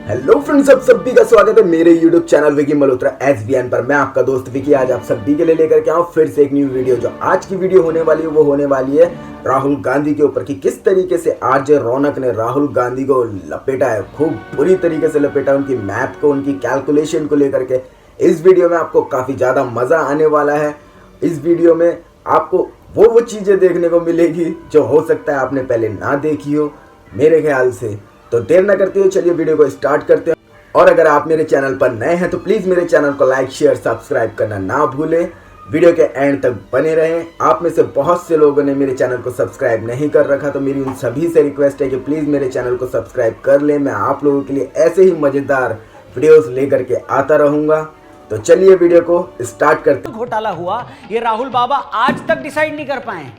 Hello friends, आप सभी का स्वागत है मेरे YouTube channel Vicky Malhotra SBN पर। मैं आपका दोस्त विकी आज आप सभी के लिए लेकर के आऊँ फिर से एक न्यू वीडियो। जो आज की वीडियो होने वाली है वो होने वाली है राहुल गांधी के ऊपर कि किस तरीके से आरजे रौनक ने राहुल गांधी को लपेटा है, खूब बुरी तरीके से लपेटा, उनकी मैथ को, उनकी कैलकुलेशन को लेकर के। इस वीडियो में आपको काफ़ी ज़्यादा मज़ा आने वाला है। इस वीडियो में आपको वो चीज़ें देखने को मिलेगी जो हो सकता है आपने पहले ना देखी हो मेरे ख्याल से। तो देर ना करते हुए चलिए वीडियो को स्टार्ट करते हैं। और अगर आप मेरे चैनल पर नए हैं तो प्लीज़ मेरे चैनल को लाइक शेयर सब्सक्राइब करना ना भूलें। वीडियो के एंड तक बने रहें। आप में से बहुत से लोगों ने मेरे चैनल को सब्सक्राइब नहीं कर रखा, तो मेरी उन सभी से रिक्वेस्ट है कि प्लीज़ मेरे चैनल को सब्सक्राइब कर लें। मैं आप लोगों के लिए ऐसे ही मज़ेदार वीडियोस लेकर के आता रहूँगा। तो चलिए वीडियो को स्टार्ट करते हैं। घोटाला हुआ ये राहुल बाबा आज तक डिसाइड नहीं कर पाए।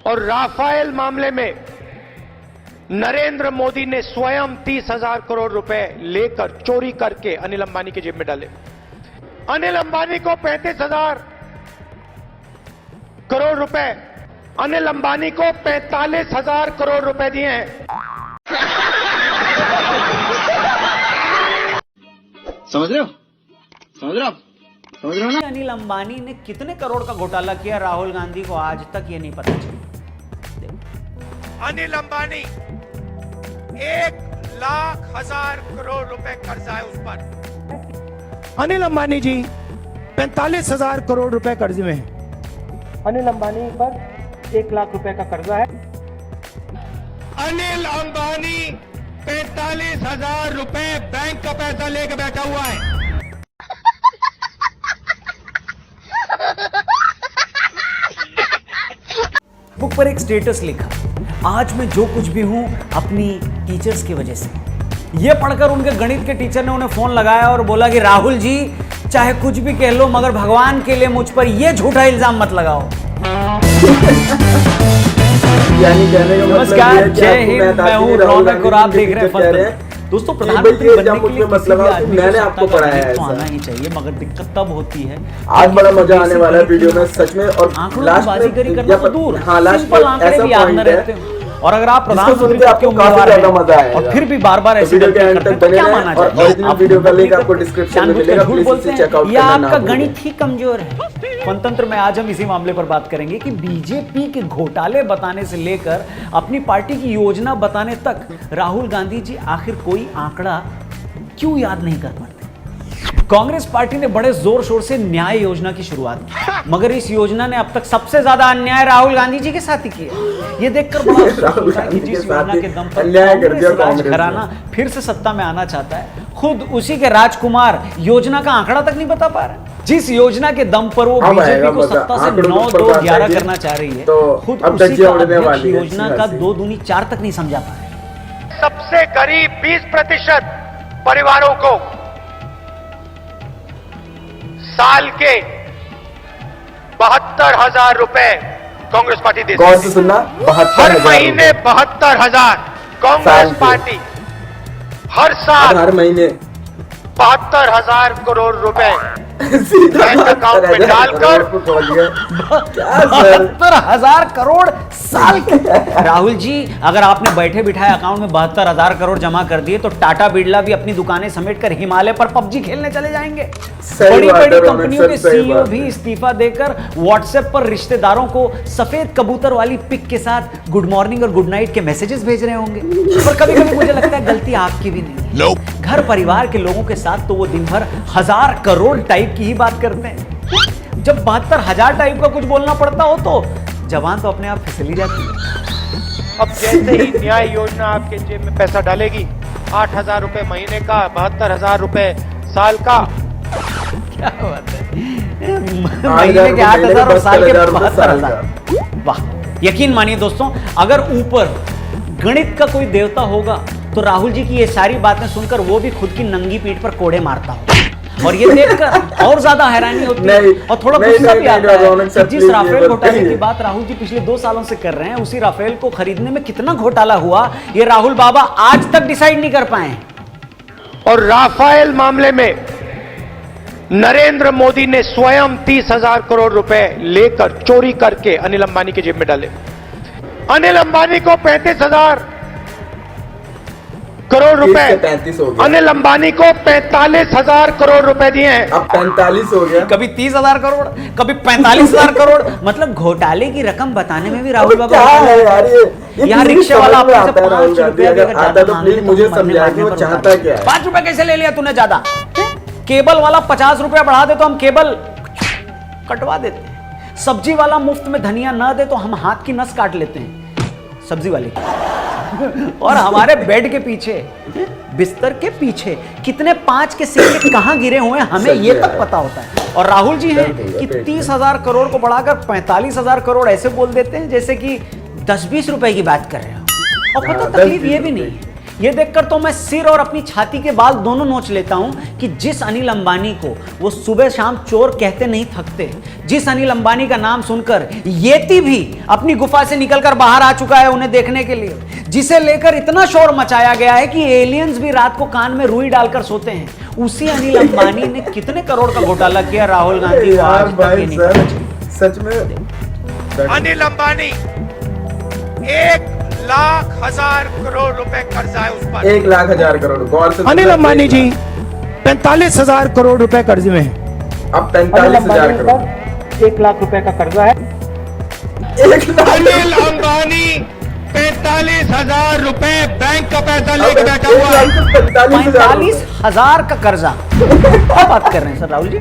और राफेल मामले में नरेंद्र मोदी ने स्वयं 30,000 करोड़ रुपए लेकर चोरी करके अनिल अंबानी की जेब में डाले। अनिल अंबानी को 35,000 करोड़ रुपए, अनिल अंबानी को 45,000 करोड़ रुपए दिए हैं। समझ रहे हो? समझ रहे हो? समझ रहे हो ना? अनिल अंबानी ने कितने करोड़ का घोटाला किया राहुल गांधी को आज तक ये नहीं पता चला। अनिल अंबानी 1,00,000 करोड़ रुपए कर्जा है उस पर। अनिल अंबानी जी 45,000 करोड़ रुपए कर्ज में है। अनिल अंबानी पर 1,00,000 रुपए का कर्जा है। अनिल अंबानी 45,000 रुपए बैंक का पैसा लेकर बैठा हुआ है। बुक पर एक स्टेटस लिखा, आज मैं जो कुछ भी हूं अपनी टीचर्स की वजह से। यह पढ़कर उनके गणित के टीचर ने उन्हें फोन लगाया और बोला कि राहुल जी चाहे कुछ भी कह लो मगर भगवान के लिए मुझ पर यह झूठा इल्जाम मत लगाओ। नमस्कार, जय हिंद, मैं हूं रौनक और आप देख रहे हैं दोस्तों। प्रधानमंत्री बनने के लिए मतलब मैंने आपको पढ़ाया है तो आना ही चाहिए, मगर दिक्कत तब होती है आज बड़ा मजा आने वाला है वीडियो में सच में। और लास्ट में बाजीगरी करना तो दूर, सिंपल आंकड़े भी याद न रहते हो। और अगर आप प्रधानमंत्री आपको उम्मीदवार हैं और फिर भी बार-बार ऐसी गलती करते हैं तो क्या माना जाए? आप वीडियो का लिंक आपको डिस्क्रिप्शन में मिलेगा, प्लीज इसे चेक आउट या करना। आपका गणित ही कमजोर है। पंतंत्र में आज हम इसी मामले पर बात करेंगे कि बीजेपी के घोटाले बताने से लेकर अपनी पार्टी की योजना बताने तक राहुल गांधी जी आखिर कोई आंकड़ा क्यों याद नहीं कर पाते। कांग्रेस पार्टी ने बड़े जोर शोर से न्याय योजना की शुरुआत की, मगर इस योजना ने अब तक सबसे ज्यादा अन्याय राहुल गांधी जी के साथ ही किया। ये देखकर बड़ा अफसोस होता है कि जिस योजना के दम पर कांग्रेस घराना फिर से सत्ता में आना चाहता है, खुद उसी के राजकुमार योजना का आंकड़ा तक नहीं बता पा रहे। जिस योजना के दम पर वो बीजेपी को सत्ता से 9-2-11 करना चाह रही है, खुद उसी का अध्यक्ष योजना का 2 दूनी 4 तक नहीं समझा पा रहे। सबसे करीब 20% परिवारों को साल के 72,000 रुपए कांग्रेस पार्टी देती है। सुनना, हर महीने 72,000 कांग्रेस पार्टी हर साल हर महीने 72,000 करोड़ रुपए बैंक अकाउंट में डालकर 72,000 करोड़ साल के। राहुल जी, अगर आपने बैठे बिठाए अकाउंट में 72,000 करोड़ जमा कर दिए तो टाटा बिरला भी अपनी दुकानें समेटकर हिमालय पर पबजी खेलने चले जाएंगे। बड़ी बड़ी कंपनियों के सीईओ भी इस्तीफा देकर व्हाट्सएप पर रिश्तेदारों को सफेद कबूतर वाली पिक के साथ गुड मॉर्निंग और गुड नाइट के मैसेजेस भेज रहे होंगे। पर कभी कभी मुझे लगता है गलती आपकी भी नहीं है। घर परिवार के लोगों के साथ तो वो दिन भर 1,000 करोड़ टाइप की ही बात करते हैं। जब 72,000 टाइप का कुछ बोलना पड़ता हो तो जवान तो अपने आप फिसली जाती है। अब जैसे ही न्याय योजना आपके जेब में पैसा डालेगी, 8,000 रुपए महीने का, 72,000 रुपए साल का। क्या बात है, महीने के 8,000 और साल के 72,000। वाह, यकीन मानिए दोस्तों, अगर ऊपर गणित का कोई देवता होगा तो राहुल जी की ये सारी बातें सुनकर वो भी खुद की नंगी पीठ पर कोड़े मारता हो। और ये देखकर और ज्यादा हैरानी होती है और थोड़ा गुस्सा भी आता है कि जिस राफेल घोटाले की बात राहुल जी पिछले 2 सालों से कर रहे हैं, उसी राफेल को खरीदने में कितना घोटाला हुआ ये राहुल बाबा आज तक डिसाइड नहीं कर पाए। और राफेल मामले में नरेंद्र मोदी ने स्वयं 30,000 करोड़ रुपए लेकर चोरी करके अनिल अंबानी की जेब में डाले। अनिल अंबानी को 35,000 करोड़ रुपए 35 हो गया। अनिल अंबानी को 45,000 करोड़ रुपए दिए हैं। अब 45 हो गया। कभी 30,000 करोड़, कभी 45,000 करोड़। मतलब घोटाले की रकम बताने में भी राहुल बाबू क्या है यार ये यहाँ किसी रिक्शे समझ वाला में अपने आता से है राहुल 5 गांधी, रुपए अगर आता तो प्लीज मुझे समझाए कि वो चाहता क्या है। 5 रुपए कैसे ले लिया तूने ज्यादा? केबल वाला 50 रुपया बढ़ा दे तो हम केबल कटवा देते हैं। सब्जी वाला मुफ्त में धनिया ना दे तो हम हाथ की नस काट लेते हैं सब्जी वाले की। और हमारे बेड के पीछे, बिस्तर के पीछे कितने 5 के सिक्के कहां गिरे हुए हैं हमें ये तक पता होता है। और राहुल जी हैं कि 30,000 करोड़ को बढ़ाकर 45,000 करोड़ ऐसे बोल देते हैं जैसे कि 10-20 रुपए की बात कर रहे हो। और पता तकलीफ ये भी नहीं, ये देखकर तो मैं सिर और अपनी छाती के बाल दोनों नोच लेता हूं कि जिस अनिल अंबानी को वो सुबह शाम चोर कहते नहीं थकते, जिस अनिल अंबानी का नाम सुनकर येती भी अपनी गुफा से निकलकर बाहर आ चुका है उन्हें देखने के लिए, जिसे लेकर इतना शोर मचाया गया है कि एलियंस भी रात को कान में रुई डालकर सोते हैं, उसी अनिल अंबानी ने कितने करोड़ का घोटाला किया राहुल गांधी को आज तक ये नहीं पता चला। सच में अनिल अंबानी 1,00,000 करोड़ रुपए कर्जा है उस पर। 1,00,000 करोड़ गौर से अनिल अंबानी जी 45,000 करोड़ रुपए कर्जे में हैं। अब 45,000 करोड़ 1 लाख रुपए का कर्जा है। 1,00,000 अनिल अंबानी 45,000 रुपए बैंक का पैसा लेके बैठा हुआ है। 45,000 का कर्जा। क्या बात कर रहे हैं सर राहुल जी?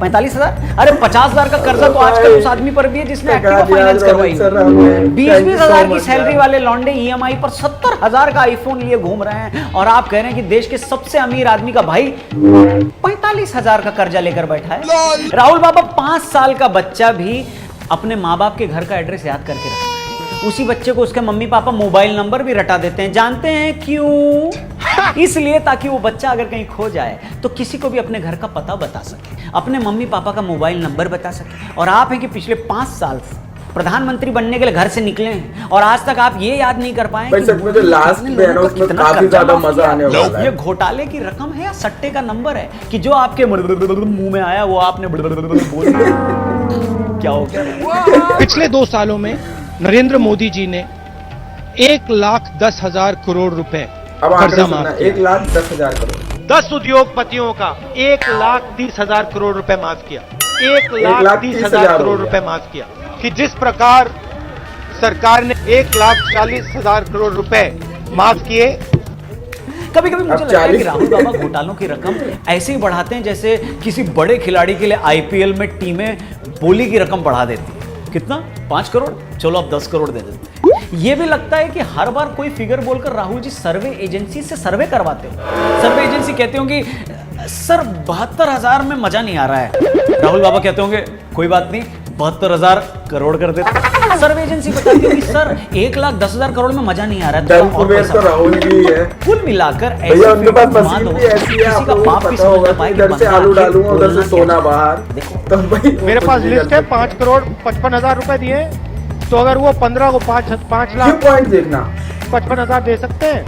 45,000? अरे 50,000 का कर्जा तो आजकल उस आदमी पर भी है जिसने एक्टिवा फाइनेंस करवाई। 20,000 की सैलरी वाले लौंडे ईएमआई पर 70,000 का आईफोन लिए घूम रहे हैं और आप कह रहे हैं कि देश के सबसे अमीर आदमी का भाई 45,000 का कर्जा लेकर बैठा है। राहुल बाबा 5 साल का बच्चा भी अपने माँ बाप के घर का एड्रेस याद करके रखता है। उसी बच्चे को उसके मम्मी पापा मोबाइल नंबर भी रटा देते हैं। जानते हैं क्यों? इसलिए ताकि वो बच्चा अगर कहीं खो जाए तो किसी को भी अपने घर का पता बता सके, अपने मम्मी पापा का मोबाइल नंबर बता सके। और आप हैं कि पिछले 5 साल से प्रधानमंत्री बनने के लिए घर से निकले हैं और आज तक आप ये याद नहीं कर पाए भाई सच में जो लास्ट में है ना उसमें काफी ज्यादा मजा आने वाला है। ये घोटाले की रकम है या सट्टे का नंबर है कि जो आपके मुंह में आया वो आपने बोल दिया? क्या हो गया? पिछले 2 सालों में नरेंद्र मोदी जी ने 1,10,000 करोड़ रुपए अब कर्जा माफ किया। 1,10,000 करोड़ 10 उद्योगपतियों का 1,30,000 करोड़ रुपए माफ किया। 1,30,000 करोड़ रुपए माफ किया। कि जिस प्रकार सरकार ने 1,40,000 करोड़ रुपए माफ किए। कभी कभी मुझे लगता है कि राहुल बाबा घोटालों की रकम ऐसे ही बढ़ाते हैं जैसे किसी बड़े खिलाड़ी के लिए आईपीएल में टीमें बोली की रकम बढ़ा देती है। कितना? 5 करोड़, चलो अब 10 करोड़ दे देते हैं। ये भी लगता है कि हर बार कोई फिगर बोलकर राहुल जी सर्वे एजेंसी से सर्वे करवाते हो। सर्वे एजेंसी कहते होंगे सर 72,000 में मजा नहीं आ रहा है। राहुल बाबा कहते होंगे कोई बात नहीं 72,000 करोड़ कर देते। सर्वे एजेंसी बताती होगी सर 1,10,000 करोड़ में मजा नहीं आ रहा है। तो राहुल जी है। कुल मिलाकर भैया उनके पास मशीन भी ऐसी है, आपको पता होगा कि इधर से आलू डालूंगा उधर से सोना बाहर। तो भाई मेरे पास लिस्ट है 5,55,000 रुपए दिए, तो अगर वो 15 को 5 लाख पॉइंट देखना 55,000 दे सकते हैं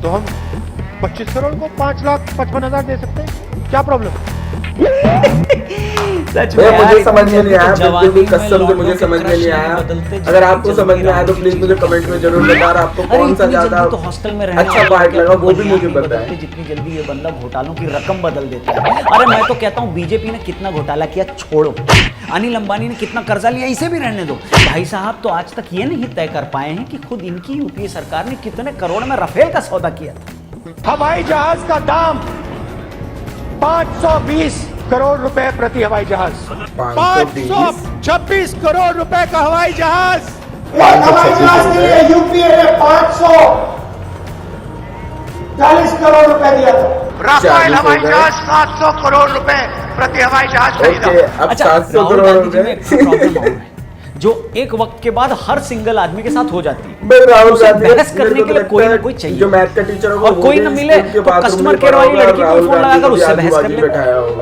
तो हम 25 करोड़ को 5,55,000 दे सकते हैं। क्या प्रॉब्लम? सच भैया यार, मुझे समझ में नहीं आया, जवानी बिल्कुल भी में कसम से लौंडों मुझे के समझ में क्रश नहीं आया। बदलते अगर आपको जल्दी समझ में आया तो राहुल प्लीज जी मुझे की कमेंट में जरूर बताना आपको अरे कौन सा इतनी ज्यादा जल्दी तो हॉस्टल में रहने अच्छा वाले पार्ट लोग लगा वो भी दुनिया मुझे नहीं पता बदलते है। जितनी जल्दी ये बंदा घोटालों की रकम बदल देता है। अरे मैं तो कहता हूँ बीजेपी ने कितना घोटाला किया छोड़ो, अनिल अंबानी ने कितना कर्जा लिया इसे भी रहने दो। भाई साहब तो आज तक ये नहीं तय कर पाए हैं कि खुद इनकी यूपीए सरकार ने कितने करोड़ में राफेल का सौदा किया था। हवाई जहाज का दाम 520 करोड़ रुपए प्रति हवाई जहाज। 526 करोड़ रुपए का हवाई जहाज। हवाई जहाज के लिए यूपीए ने 540 करोड़ रुपए दिया था। राफेल हवाई जहाज 700 करोड़ रुपए प्रति हवाई जहाज खरीदा। अब अच्छा 700 राहुल करोड़ गांधी जी में एक रुपए प्रॉब्लम और है जो एक वक्त के बाद हर सिंगल आदमी के साथ हो जाती है। भाई राहुल उसे गांधी बहस करने के लिए कोई ना कोई चाहिए। जो मैथ का टीचर होगा और कोई ना मिले तो कस्टमर केयर वाली लड़की को फोन लगाकर उससे बहस कर ले।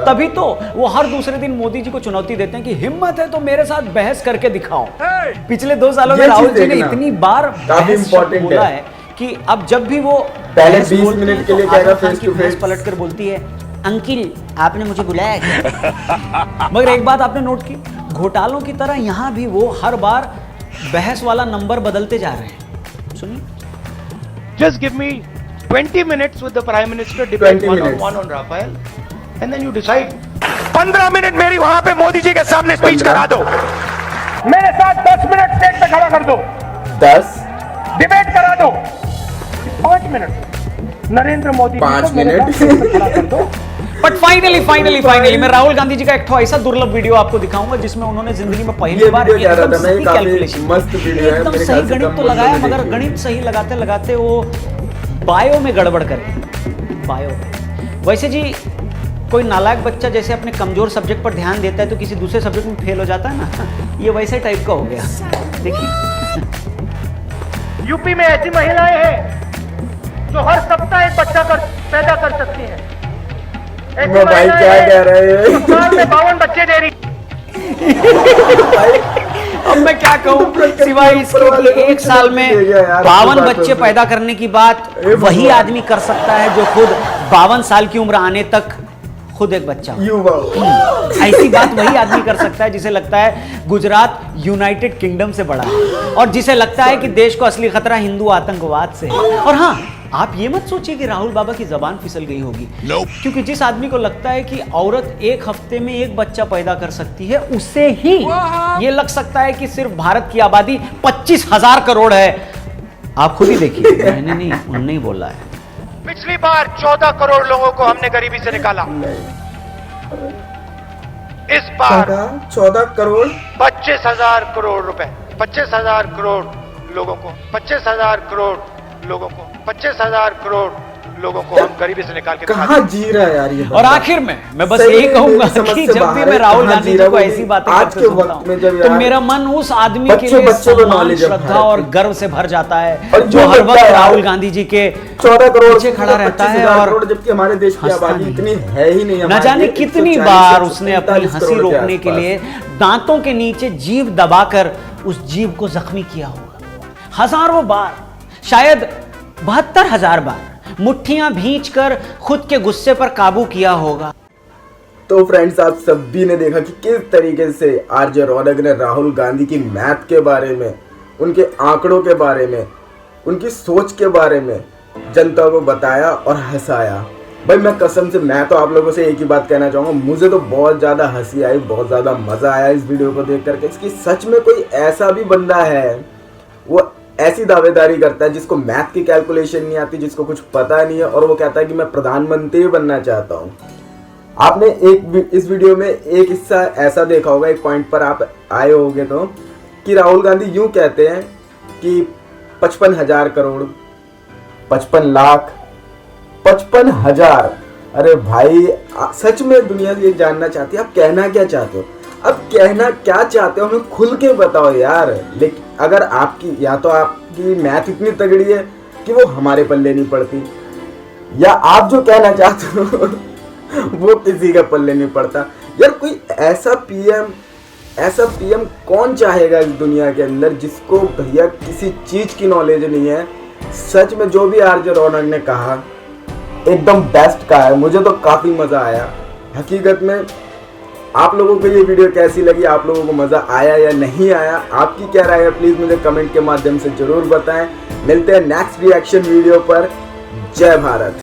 तभी तो वो हर दूसरे दिन मोदी जी को चुनौती देते हैं कि हिम्मत है तो मेरे साथ बहस करके दिखाओ। पिछले 2 सालों में राहुल जी ने इतनी बार बहस बोला है कि अब जब भी वो पहले बहस 20 बोलते हैं मिनट के तो लिए कहेगा आजम खान फेस की टू भैंस फेस। पलट कर बोलती है अंकिल आपने मुझे बुलाया क्या? मगर एक बात आपने नोट की, घोटालों की तरह यहां भी वो हर बार बहस वाला नंबर बदलते जा रहे हैं। सुनिए Just give me 20 minutes with the Prime Minister, debate 20 minutes. one-on-one on Rafael, and then you decide. 15 minute मेरी वहां पे मोदी जी के सामने स्पीच 15? करा दो, मेरे साथ 10 मिनट स्टेज पे खड़ा कर दो, 10 डिबेट करा दो, 5 मिनट नरेंद्र मोदी जी 5 को मेरे मिनट। साथ स्टेज पे खड़ा कर दो। बट फाइनली मैं राहुल गांधी जी का एक ऐसा दुर्लभ वीडियो आपको दिखाऊंगा जिसमें उन्होंने जिंदगी में पहली ये बार वीडियो क्या एकदम रहता है ना, ये सही काफी कैलकुलेशन, मस्त वीडियो है, एकदम मेरे सही ख्याल से गणित कम तो लोगों लगाया, ने मगर देखी। गणित सही लगाते लगाते वो बायो में गड़बड़ करे। बायो में वैसे जी कोई नालायक बच्चा जैसे अपने कमजोर सब्जेक्ट पर ध्यान देता है तो किसी दूसरे सब्जेक्ट में फेल हो जाता है ना, ये वैसे टाइप का हो गया। देखिए यूपी में ऐसी महिलाएं हैं जो हर सप्ताह एक बच्चा पैदा कर सकती हैं। ऐसी मैं भाई महिलाएं क्या हैं कह रहे जो हैं? साल में 52 बच्चे दे रही। अब मैं क्या कहूँ सिवाय इसके कि एक साल में 52 बच्चे पैदा करने की बात वही आदमी कर सकता है जो खुद 52 साल की उम्र आने तक खुद एक बच्चा हो। युवा ऐसी बात वही आदमी कर सकता है जिसे लगता है गुजरात यूनाइटेड किंगडम से बड़ा है और जिसे लगता है कि देश को असली खतरा हिंदू आतंकवाद से है। और हाँ, आप ये मत सोचिए कि राहुल बाबा की जबान फिसल गई होगी, क्योंकि जिस आदमी को लगता है कि औरत एक हफ्ते में एक बच्चा पैदा कर सकती है, उसे ही ये लग सकता है कि सिर्फ भारत की आबादी 25,000 करोड़ है। आप खुद ही देखिए, मैंने नहीं, उन्होंने ही बोला है। पिछली बार 14 करोड़ लोगों को हमने गरीबी से निकाला, इस बार 14 करोड़ 25,000 करोड़ रुपए, 25,000 करोड़ लोगों को, 25,000 करोड़ लोगों को, 25,000 करोड़ लोगों को हम गरीबी से निकाल के कहाँ जी रहा है यार ये बंदा? और आखिर में मैं बस सही यही में कहूंगा मेरी समझ कि से जब बाहर भी है, मैं राहुल कहाँ गांधी जी जी रहा को है, ऐसी बातें आज करते के सुनता वक्त में हूं, जब तो यार मेरा मन उस आदमी बच्चे के लिए बच्चे को सम्मान, knowledge है श्रद्धा भारत और की। गर्व से भर जाता है, और जो जो हर बच्चा वक्त यार राहुल गांधी जी के 14 करोड़ पीछे खड़ा रहता है 25,000 और करोड़, जबकि हमारे देश की हंसता आबादी नहीं। इतनी है ही नहीं। न हमारी जाने ये कितनी 140 बार से उसने अपनी 45 हंसी करोड़ के रोकने के आसपास। लिए दांतों के नीचे जीभ दबाकर उस जीभ को जख्मी किया होगा। हजारों बार, शायद 72,000 बार मुट्ठियां भींचकर खुद के गुस्से पर काबू किया होगा। तो फ्रेंड्स, आप सभी ने देखा कि किस तरीके से आरजे रौनक ने राहुल गांधी की मैथ के बारे में, उनके आंकड़ों के बारे में, उनकी सोच के बारे में जनता को बताया और हंसाया। भाई मैं कसम से, मैं तो आप लोगों से एक ही बात कहना चाहूँगा, मुझे तो बहुत ज़्यादा हंसी आई, बहुत ज़्यादा मज़ा आया इस वीडियो को देख करके। इसकी सच में कोई ऐसा भी बंदा है, वो ऐसी दावेदारी करता है जिसको मैथ की कैलकुलेशन नहीं आती, जिसको कुछ पता नहीं है, और वो कहता है कि मैं प्रधानमंत्री बनना चाहता हूँ। आपने इस वीडियो में एक हिस्सा ऐसा देखा होगा, एक पॉइंट पर आप आए होंगे तो, कि राहुल गांधी यूं कहते हैं कि 55,000 करोड़, 55 लाख, 55,000। अरे भाई, सच में दुनिया ये जानना चाहती है आप कहना क्या चाहते हो। अब कहना क्या चाहते हो हमें खुल के बताओ यार। लेकिन अगर आपकी, या तो आपकी मैथ इतनी तगड़ी है कि वो हमारे पल्ले नहीं पड़ती, या आप जो कहना चाहते हो वो किसी का पल्ले नहीं पड़ता। यार कोई ऐसा पीएम कौन चाहेगा इस दुनिया के अंदर जिसको भैया किसी चीज की नॉलेज नहीं है। सच में जो भी आरजे रौनक ने कहा एकदम बेस्ट कहा है, मुझे तो काफी मजा आया। हकीकत में आप लोगों को ये वीडियो कैसी लगी, आप लोगों को मजा आया या नहीं आया, आपकी क्या राय है प्लीज मुझे कमेंट के माध्यम से जरूर बताएं। मिलते हैं नेक्स्ट रिएक्शन वीडियो पर। जय भारत।